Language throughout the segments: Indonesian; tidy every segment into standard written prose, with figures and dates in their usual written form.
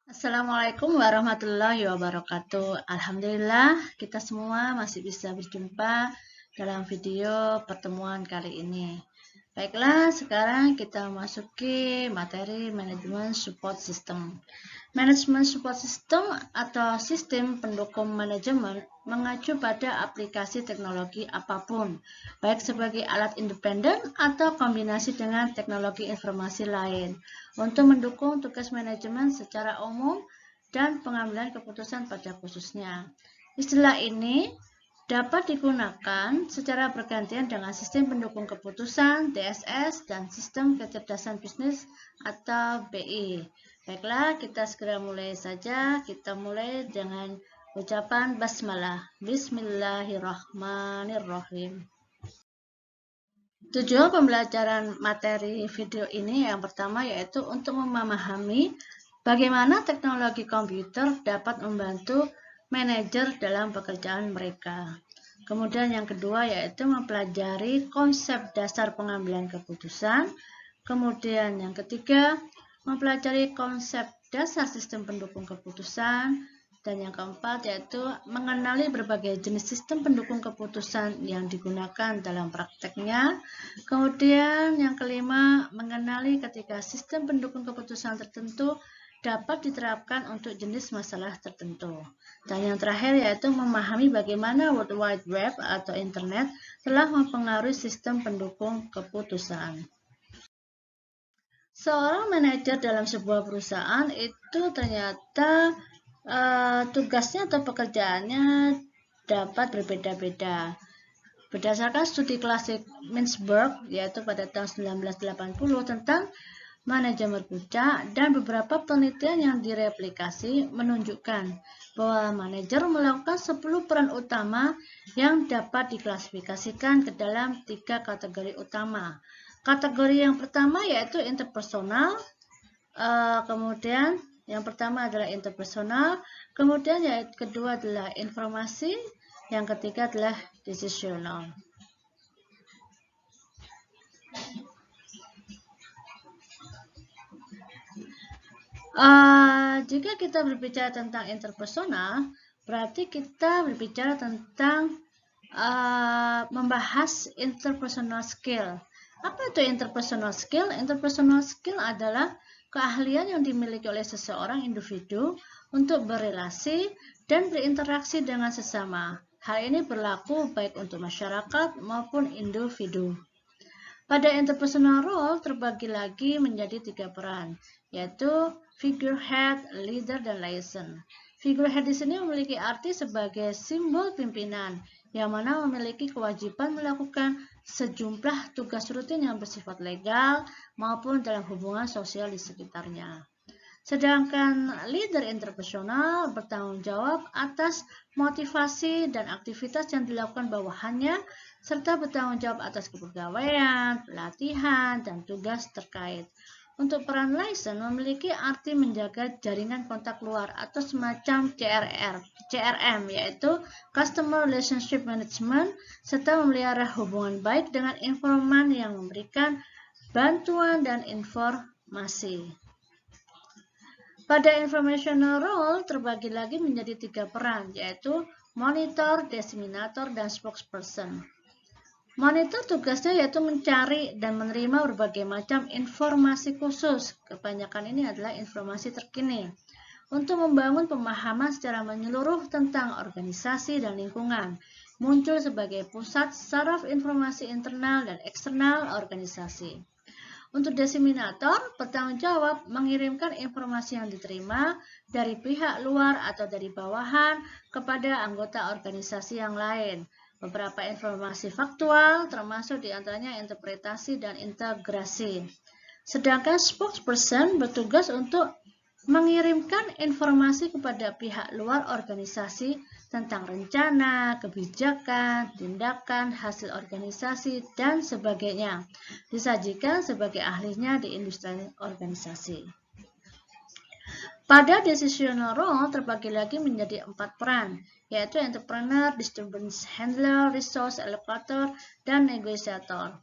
Assalamualaikum warahmatullahi wabarakatuh. Alhamdulillah kita semua masih bisa berjumpa dalam video pertemuan kali ini. Baiklah, sekarang kita masuki materi manajemen support system. Manajemen support system atau sistem pendukung manajemen mengacu pada aplikasi teknologi apapun, baik sebagai alat independen atau kombinasi dengan teknologi informasi lain, untuk mendukung tugas manajemen secara umum dan pengambilan keputusan pada khususnya. Istilah ini dapat digunakan secara bergantian dengan sistem pendukung keputusan (TSS) dan sistem kecerdasan bisnis atau BI. Baiklah, kita segera mulai saja. Kita mulai dengan ucapan basmalah. Bismillahirrahmanirrahim. Tujuan pembelajaran materi video ini yang pertama yaitu untuk memahami bagaimana teknologi komputer dapat membantu manajer dalam pekerjaan mereka. Kemudian yang kedua yaitu mempelajari konsep dasar pengambilan keputusan. Kemudian yang ketiga, mempelajari konsep dasar sistem pendukung keputusan. Dan yang keempat yaitu mengenali berbagai jenis sistem pendukung keputusan yang digunakan dalam prakteknya. Kemudian yang kelima, mengenali ketika sistem pendukung keputusan tertentu dapat diterapkan untuk jenis masalah tertentu. Dan yang terakhir yaitu memahami bagaimana World Wide Web atau Internet telah mempengaruhi sistem pendukung keputusan. Seorang manajer dalam sebuah perusahaan itu ternyata tugasnya atau pekerjaannya dapat berbeda-beda. Berdasarkan studi klasik Mintzberg, yaitu pada tahun 1980 tentang manajemen puncak, dan beberapa penelitian yang direplikasi menunjukkan bahwa manajer melakukan 10 peran utama yang dapat diklasifikasikan ke dalam 3 kategori utama. Kategori yang pertama yaitu interpersonal, kemudian yang pertama adalah interpersonal, kemudian yang kedua adalah informasi, yang ketiga adalah decisional. Jika kita berbicara tentang interpersonal, berarti kita berbicara tentang membahas interpersonal skill. Apa itu interpersonal skill? Interpersonal skill adalah keahlian yang dimiliki oleh seseorang individu untuk berrelasi dan berinteraksi dengan sesama. Hal ini berlaku baik untuk masyarakat maupun individu. Pada interpersonal role terbagi lagi menjadi 3 peran, yaitu figurehead, leader, dan liaison. Figurehead di sini memiliki arti sebagai simbol pimpinan, yang mana memiliki kewajiban melakukan sejumlah tugas rutin yang bersifat legal maupun dalam hubungan sosial di sekitarnya. Sedangkan leader interpersonal bertanggung jawab atas motivasi dan aktivitas yang dilakukan bawahannya, serta bertanggung jawab atas kepegawaian, pelatihan, dan tugas terkait. Untuk peran liaison memiliki arti menjaga jaringan kontak luar atau semacam CRM, yaitu Customer Relationship Management, serta memelihara hubungan baik dengan informan yang memberikan bantuan dan informasi. Pada informational role terbagi lagi menjadi 3 peran, yaitu monitor, disseminator, dan spokesperson. Monitor tugasnya yaitu mencari dan menerima berbagai macam informasi khusus. Kebanyakan ini adalah informasi terkini untuk membangun pemahaman secara menyeluruh tentang organisasi dan lingkungan. Muncul sebagai pusat saraf informasi internal dan eksternal organisasi. Untuk disseminator, bertanggung jawab mengirimkan informasi yang diterima dari pihak luar atau dari bawahan kepada anggota organisasi yang lain. Beberapa informasi faktual, termasuk diantaranya interpretasi dan integrasi. Sedangkan spokesperson bertugas untuk mengirimkan informasi kepada pihak luar organisasi tentang rencana, kebijakan, tindakan, hasil organisasi, dan sebagainya. Disajikan sebagai ahlinya di industri organisasi. Pada decisional role terbagi lagi menjadi 4 peran, yaitu entrepreneur, disturbance handler, resource allocator, dan negotiator.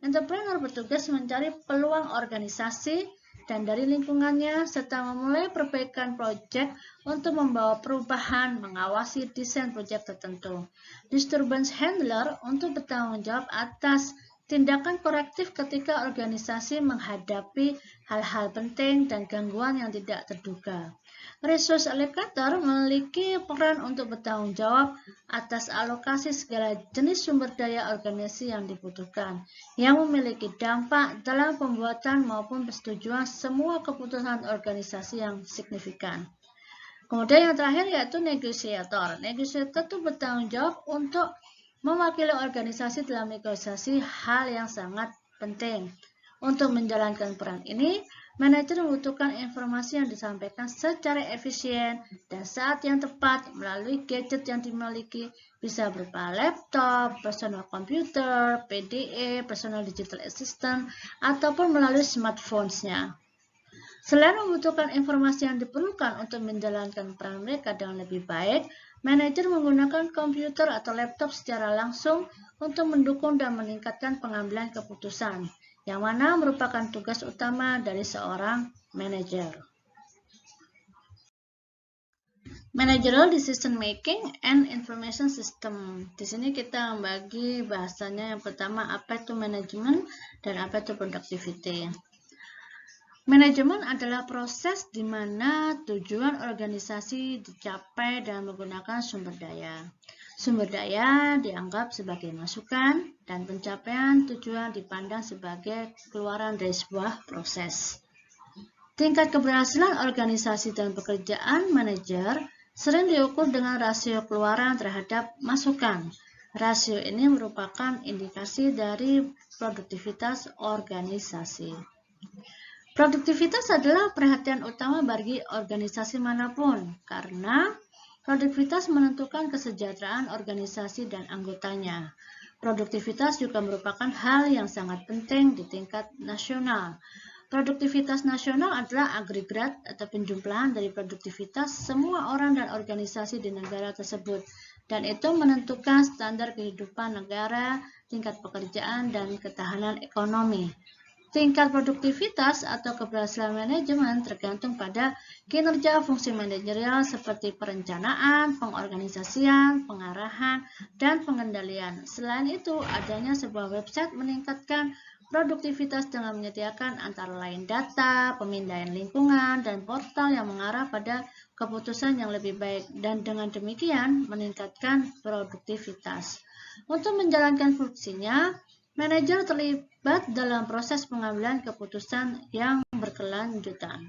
Entrepreneur bertugas mencari peluang organisasi dan dari lingkungannya, serta memulai perbaikan proyek untuk membawa perubahan, mengawasi desain proyek tertentu. Disturbance handler untuk bertanggung jawab atas tindakan korektif ketika organisasi menghadapi hal-hal penting dan gangguan yang tidak terduga. Resource allocator memiliki peran untuk bertanggung jawab atas alokasi segala jenis sumber daya organisasi yang dibutuhkan, yang memiliki dampak dalam pembuatan maupun persetujuan semua keputusan organisasi yang signifikan. Kemudian yang terakhir yaitu negosiator. Negosiator itu bertanggung jawab untuk mewakili organisasi dalam negosiasi hal yang sangat penting. Untuk menjalankan peran ini, manajer membutuhkan informasi yang disampaikan secara efisien dan saat yang tepat melalui gadget yang dimiliki, bisa berupa laptop, personal computer, PDA, personal digital assistant, ataupun melalui smartphone-nya. Selain membutuhkan informasi yang diperlukan untuk menjalankan peran mereka dengan lebih baik, manajer menggunakan komputer atau laptop secara langsung untuk mendukung dan meningkatkan pengambilan keputusan, yang mana merupakan tugas utama dari seorang manajer. Managerial Decision Making and Information System. Di sini kita membagi bahasanya yang pertama apa itu manajemen dan apa itu productivity. Manajemen adalah proses di mana tujuan organisasi dicapai dengan menggunakan sumber daya. Sumber daya dianggap sebagai masukan dan pencapaian tujuan dipandang sebagai keluaran dari sebuah proses. Tingkat keberhasilan organisasi dan pekerjaan manajer sering diukur dengan rasio keluaran terhadap masukan. Rasio ini merupakan indikasi dari produktivitas organisasi. Produktivitas adalah perhatian utama bagi organisasi manapun, karena produktivitas menentukan kesejahteraan organisasi dan anggotanya. Produktivitas juga merupakan hal yang sangat penting di tingkat nasional. Produktivitas nasional adalah agregat atau penjumlahan dari produktivitas semua orang dan organisasi di negara tersebut, dan itu menentukan standar kehidupan negara, tingkat pekerjaan, dan ketahanan ekonomi. Tingkat produktivitas atau keberhasilan manajemen tergantung pada kinerja fungsi manajerial seperti perencanaan, pengorganisasian, pengarahan, dan pengendalian. Selain itu, adanya sebuah website meningkatkan produktivitas dengan menyediakan antara lain data, pemindaian lingkungan, dan portal yang mengarah pada keputusan yang lebih baik, dan dengan demikian meningkatkan produktivitas. Untuk menjalankan fungsinya, manajer terlibat dalam proses pengambilan keputusan yang berkelanjutan.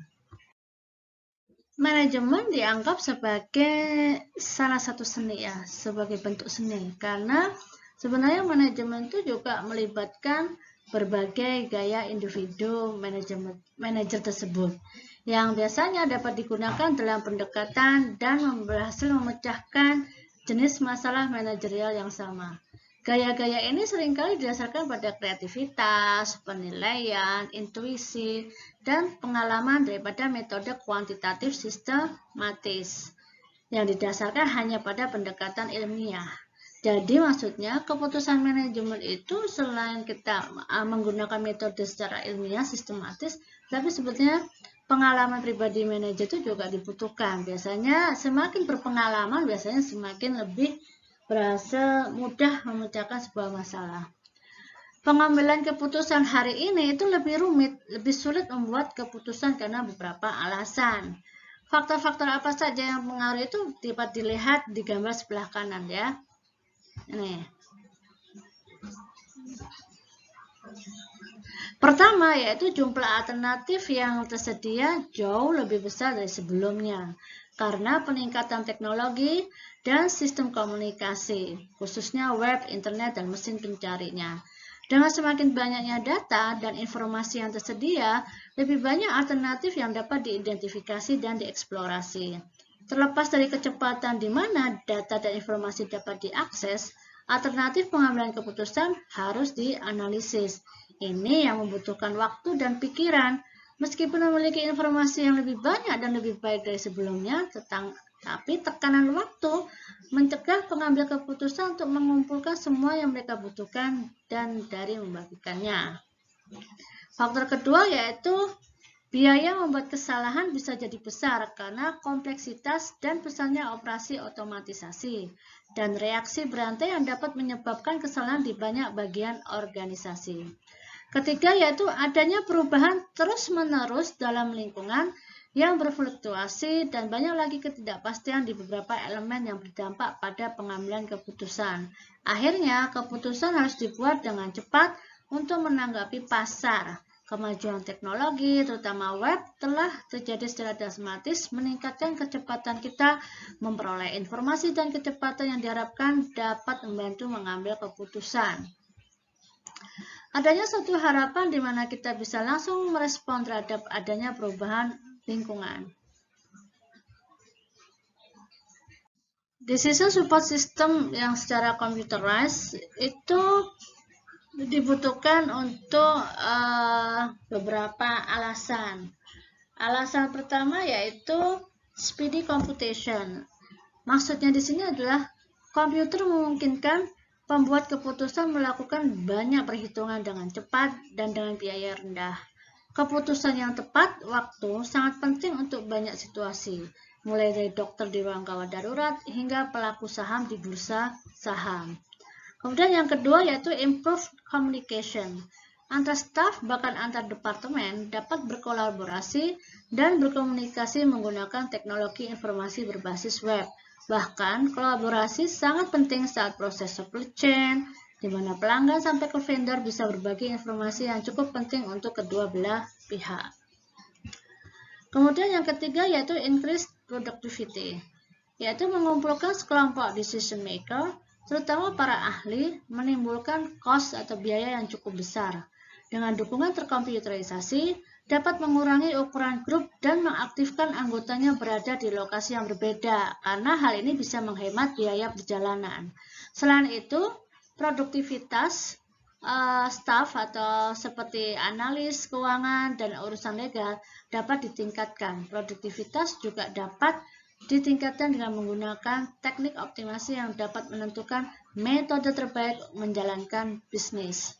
Manajemen dianggap sebagai salah satu seni ya, sebagai bentuk seni, karena sebenarnya manajemen itu juga melibatkan berbagai gaya individu manajer tersebut, yang biasanya dapat digunakan dalam pendekatan dan berhasil memecahkan jenis masalah manajerial yang sama. Gaya-gaya ini seringkali didasarkan pada kreativitas, penilaian, intuisi, dan pengalaman daripada metode kuantitatif sistematis yang didasarkan hanya pada pendekatan ilmiah. Jadi maksudnya keputusan manajemen itu selain kita menggunakan metode secara ilmiah, sistematis, tapi sebetulnya pengalaman pribadi manajer itu juga dibutuhkan. Biasanya semakin berpengalaman, biasanya semakin lebih berhasil mudah memecahkan sebuah masalah. Pengambilan keputusan hari ini itu lebih rumit, lebih sulit membuat keputusan karena beberapa alasan. Faktor-faktor apa saja yang mengaruhi itu dapat dilihat di gambar sebelah kanan ya. Ini. Pertama yaitu jumlah alternatif yang tersedia jauh lebih besar dari sebelumnya karena peningkatan teknologi dan sistem komunikasi, khususnya web, internet, dan mesin pencarinya. Dengan semakin banyaknya data dan informasi yang tersedia, lebih banyak alternatif yang dapat diidentifikasi dan dieksplorasi. Terlepas dari kecepatan di mana data dan informasi dapat diakses, alternatif pengambilan keputusan harus dianalisis. Ini yang membutuhkan waktu dan pikiran. Meskipun memiliki informasi yang lebih banyak dan lebih baik dari sebelumnya, tapi tekanan waktu mencegah pengambil keputusan untuk mengumpulkan semua yang mereka butuhkan dan dari membagikannya. Faktor kedua yaitu Biaya membuat kesalahan bisa jadi besar karena kompleksitas dan besarnya operasi otomatisasi dan reaksi berantai yang dapat menyebabkan kesalahan di banyak bagian organisasi. Ketiga yaitu adanya perubahan terus-menerus dalam lingkungan yang berfluktuasi dan banyak lagi ketidakpastian di beberapa elemen yang berdampak pada pengambilan keputusan. Akhirnya, keputusan harus dibuat dengan cepat untuk menanggapi pasar. Kemajuan teknologi, terutama web, telah terjadi secara dramatis meningkatkan kecepatan kita memperoleh informasi dan kecepatan yang diharapkan dapat membantu mengambil keputusan. Adanya suatu harapan di mana kita bisa langsung merespon terhadap adanya perubahan lingkungan. Decision support system yang secara computerized itu dibutuhkan untuk beberapa alasan. Alasan pertama yaitu speedy computation. Maksudnya di sini adalah komputer memungkinkan pembuat keputusan melakukan banyak perhitungan dengan cepat dan dengan biaya rendah. Keputusan yang tepat waktu sangat penting untuk banyak situasi, mulai dari dokter di ruang gawat darurat hingga pelaku saham di bursa saham. Kemudian yang kedua yaitu improved communication. Antar staf bahkan antar departemen dapat berkolaborasi dan berkomunikasi menggunakan teknologi informasi berbasis web. Bahkan kolaborasi sangat penting saat proses supply chain, di mana pelanggan sampai ke vendor bisa berbagi informasi yang cukup penting untuk kedua belah pihak. Kemudian yang ketiga yaitu increased productivity, yaitu mengumpulkan sekelompok decision maker terutama para ahli, menimbulkan cost atau biaya yang cukup besar. Dengan dukungan terkomputerisasi, dapat mengurangi ukuran grup dan mengaktifkan anggotanya berada di lokasi yang berbeda, karena hal ini bisa menghemat biaya perjalanan. Selain itu, produktivitas staf atau seperti analis keuangan dan urusan legal dapat ditingkatkan. Produktivitas juga dapat ditingkatkan dengan menggunakan teknik optimasi yang dapat menentukan metode terbaik menjalankan bisnis.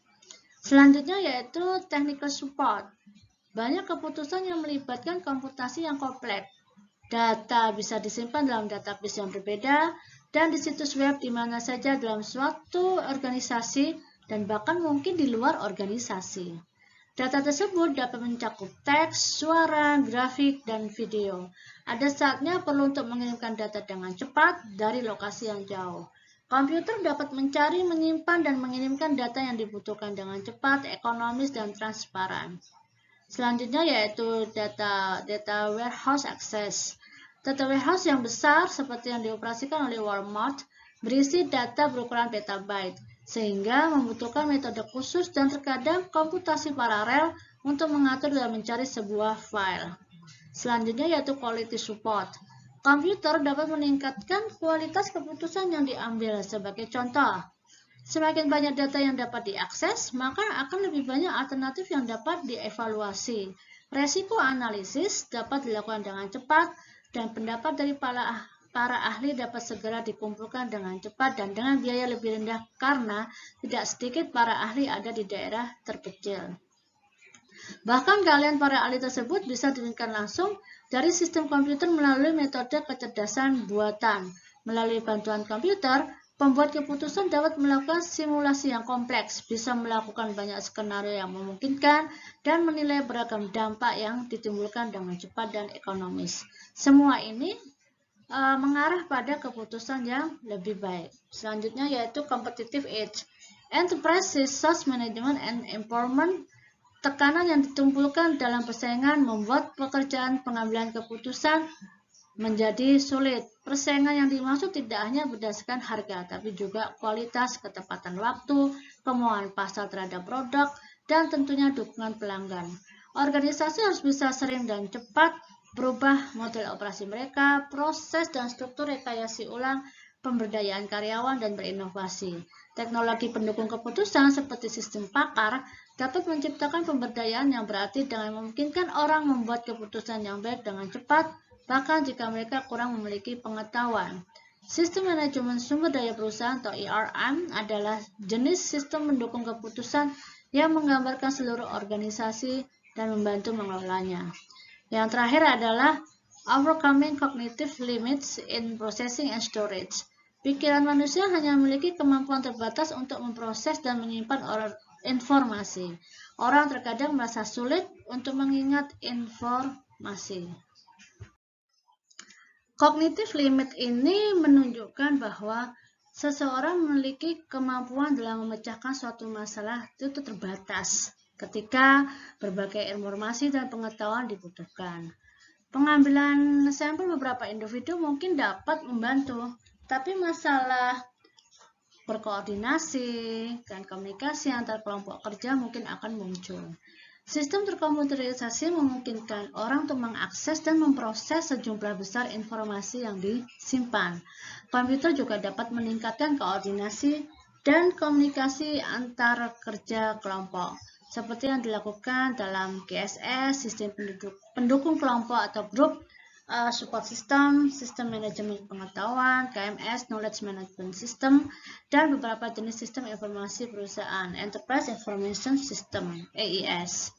Selanjutnya yaitu technical support. Banyak keputusan yang melibatkan komputasi yang kompleks. Data bisa disimpan dalam database yang berbeda dan di situs web di mana saja dalam suatu organisasi dan bahkan mungkin di luar organisasi. Data tersebut dapat mencakup teks, suara, grafik, dan video. Ada saatnya perlu untuk mengirimkan data dengan cepat dari lokasi yang jauh. Komputer dapat mencari, menyimpan, dan mengirimkan data yang dibutuhkan dengan cepat, ekonomis, dan transparan. Selanjutnya yaitu data warehouse access. Data warehouse yang besar seperti yang dioperasikan oleh Walmart berisi data berukuran petabyte, sehingga membutuhkan metode khusus dan terkadang komputasi paralel untuk mengatur dan mencari sebuah file. Selanjutnya yaitu quality support. Komputer dapat meningkatkan kualitas keputusan yang diambil. Sebagai contoh, semakin banyak data yang dapat diakses, maka akan lebih banyak alternatif yang dapat dievaluasi. Resiko analisis dapat dilakukan dengan cepat dan pendapat dari para ahli dapat segera dikumpulkan dengan cepat dan dengan biaya lebih rendah karena tidak sedikit para ahli ada di daerah terpencil. Bahkan kalian para ahli tersebut bisa diinginkan langsung dari sistem komputer melalui metode kecerdasan buatan. Melalui bantuan komputer, pembuat keputusan dapat melakukan simulasi yang kompleks, bisa melakukan banyak skenario yang memungkinkan, dan menilai beragam dampak yang ditimbulkan dengan cepat dan ekonomis. Semua ini mengarah pada keputusan yang lebih baik. Selanjutnya yaitu competitive edge. Enterprise resource management and empowerment. Tekanan yang ditimbulkan dalam persaingan membuat pekerjaan pengambilan keputusan menjadi sulit. Persaingan yang dimaksud tidak hanya berdasarkan harga, tapi juga kualitas, ketepatan waktu, kemauan pasar terhadap produk, dan tentunya dukungan pelanggan. Organisasi harus bisa sering dan cepat berubah model operasi mereka, proses dan struktur rekayasa ulang, pemberdayaan karyawan, dan berinovasi. Teknologi pendukung keputusan seperti sistem pakar dapat menciptakan pemberdayaan yang berarti dengan memungkinkan orang membuat keputusan yang baik dengan cepat, bahkan jika mereka kurang memiliki pengetahuan. Sistem manajemen sumber daya perusahaan atau ERM adalah jenis sistem mendukung keputusan yang menggambarkan seluruh organisasi dan membantu mengelolanya. Yang terakhir adalah overcoming cognitive limits in processing and storage. Pikiran manusia hanya memiliki kemampuan terbatas untuk memproses dan menyimpan informasi. Orang terkadang merasa sulit untuk mengingat informasi. Cognitive limit ini menunjukkan bahwa seseorang memiliki kemampuan dalam memecahkan suatu masalah itu terbatas ketika berbagai informasi dan pengetahuan dibutuhkan. Pengambilan sampel beberapa individu mungkin dapat membantu, tapi masalah berkoordinasi dan komunikasi antar kelompok kerja mungkin akan muncul. Sistem terkomputerisasi memungkinkan orang untuk mengakses dan memproses sejumlah besar informasi yang disimpan. Komputer juga dapat meningkatkan koordinasi dan komunikasi antar kerja kelompok, seperti yang dilakukan dalam GSS, sistem pendukung kelompok atau grup, support system, sistem manajemen pengetahuan, KMS, knowledge management system, dan beberapa jenis sistem informasi perusahaan, Enterprise Information System, EIS.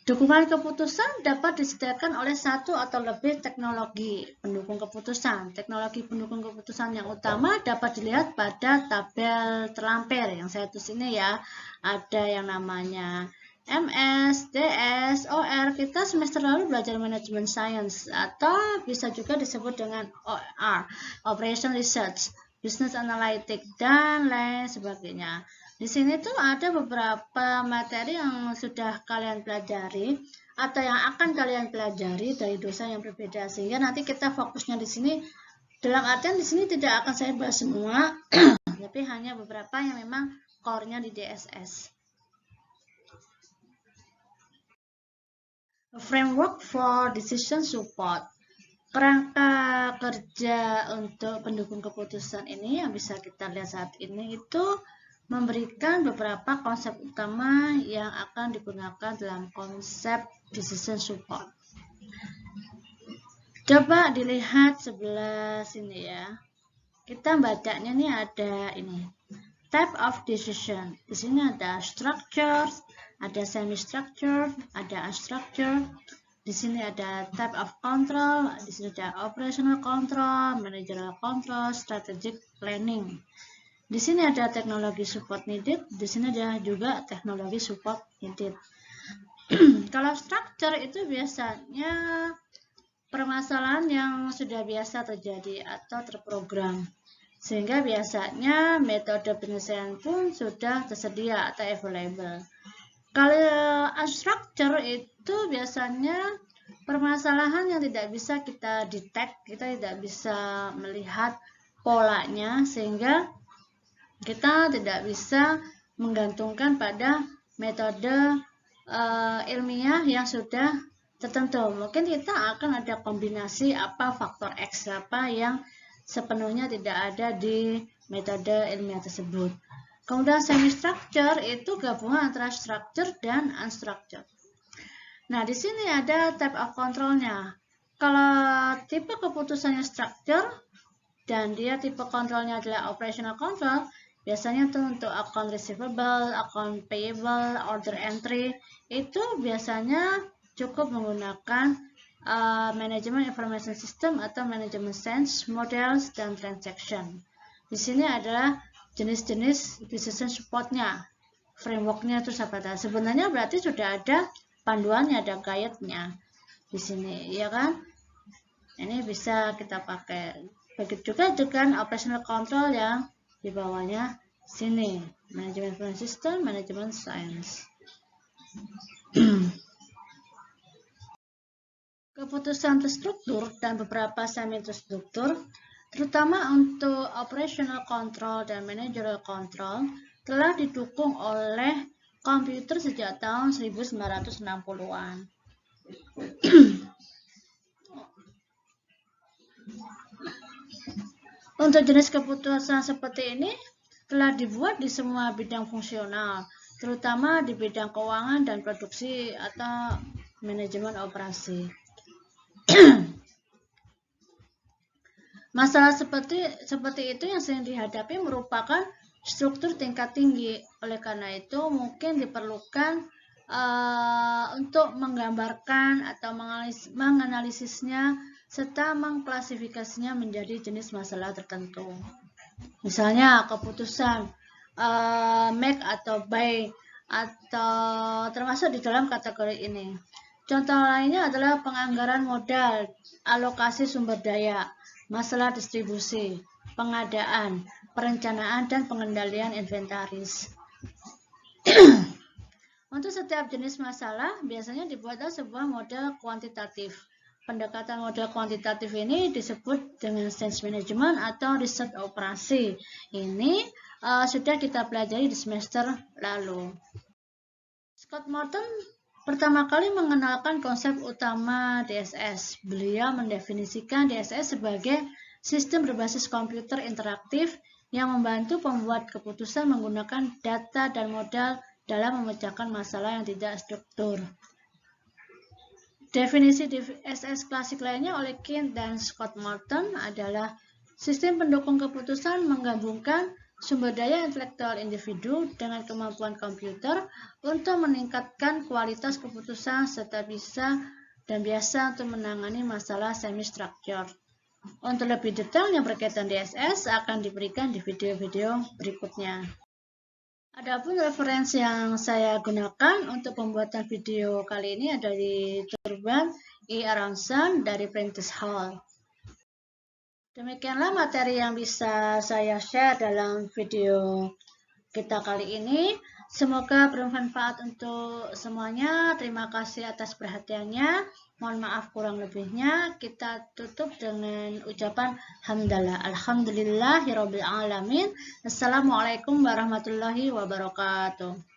Dukungan keputusan dapat disediakan oleh satu atau lebih teknologi pendukung keputusan. Teknologi pendukung keputusan yang utama dapat dilihat pada tabel terlampir yang saya tulis ini ya. Ada yang namanya MS, DS, OR. Kita semester lalu belajar manajemen science atau bisa juga disebut dengan OR, Operation Research, Business Analytics, dan lain sebagainya. Di sini tuh ada beberapa materi yang sudah kalian pelajari atau yang akan kalian pelajari dari dosen yang berbeda, sehingga nanti kita fokusnya di sini dalam artian di sini tidak akan saya bahas semua, tapi hanya beberapa yang memang core-nya di DSS. Framework for Decision Support. Kerangka kerja untuk pendukung keputusan ini yang bisa kita lihat saat ini itu memberikan beberapa konsep utama yang akan digunakan dalam konsep decision support. Coba dilihat sebelah sini ya. Kita bacanya nih ada ini. Type of decision. Di sini ada structured, ada semi-structured, ada unstructured. Di sini ada type of control, di sini ada operational control, managerial control, strategic planning. Di sini ada teknologi support needed, di sini ada juga teknologi support needed. Kalau structure itu biasanya permasalahan yang sudah biasa terjadi atau terprogram, sehingga biasanya metode penyelesaian pun sudah tersedia atau available. Kalau unstructure itu biasanya permasalahan yang tidak bisa kita detect, kita tidak bisa melihat polanya, sehingga kita tidak bisa menggantungkan pada metode ilmiah yang sudah tertentu. Mungkin kita akan ada kombinasi apa faktor X apa yang sepenuhnya tidak ada di metode ilmiah tersebut. Kemudian semi-structure itu gabungan antara structure dan unstructured. Nah, di sini ada type of control-nya. Kalau tipe keputusannya structure dan dia tipe kontrolnya adalah operational control, biasanya itu untuk account receivable, account payable, order entry, itu biasanya cukup menggunakan manajemen information system atau manajemen sense, models, dan transaction. Di sini adalah jenis-jenis decision support-nya, framework-nya itu apa? Sebenarnya berarti sudah ada panduannya, ada guide-nya di sini, ya kan? Ini bisa kita pakai. Begitu juga dengan operational control yang di bawahnya sini, manajemen information system, manajemen science. Keputusan terstruktur dan beberapa semi terstruktur, terutama untuk operational control dan managerial control, telah didukung oleh komputer sejak tahun 1960-an. Untuk jenis keputusan seperti ini telah dibuat di semua bidang fungsional, terutama di bidang keuangan dan produksi atau manajemen operasi. Masalah seperti itu yang sering dihadapi merupakan struktur tingkat tinggi. Oleh karena itu, mungkin diperlukan untuk menggambarkan atau menganalisisnya serta mengklasifikasinya menjadi jenis masalah tertentu. Misalnya keputusan make atau buy atau termasuk di dalam kategori ini. Contoh lainnya adalah penganggaran modal, alokasi sumber daya, masalah distribusi, pengadaan, perencanaan, dan pengendalian inventaris. Untuk setiap jenis masalah, biasanya dibuatlah sebuah model kuantitatif. Pendekatan model kuantitatif ini disebut dengan change management atau riset operasi. Ini sudah kita pelajari di semester lalu. Scott Morton pertama kali mengenalkan konsep utama DSS. Beliau mendefinisikan DSS sebagai sistem berbasis komputer interaktif yang membantu pembuat keputusan menggunakan data dan modal dalam memecahkan masalah yang tidak struktur. Definisi DSS klasik lainnya oleh Kent dan Scott Morton adalah sistem pendukung keputusan menggabungkan sumber daya intelektual individu dengan kemampuan komputer untuk meningkatkan kualitas keputusan serta bisa dan biasa untuk menangani masalah semi-structured. Untuk lebih detailnya berkaitan DSS akan diberikan di video-video berikutnya. Adapun referensi yang saya gunakan untuk pembuatan video kali ini ada di Turban E. Aronson dari Prentice Hall. Demikianlah materi yang bisa saya share dalam video kita kali ini. Semoga bermanfaat untuk semuanya. Terima kasih atas perhatiannya. Mohon maaf kurang lebihnya. Kita tutup dengan ucapan hamdalah. Alhamdulillahirabbil alamin. Assalamualaikum warahmatullahi wabarakatuh.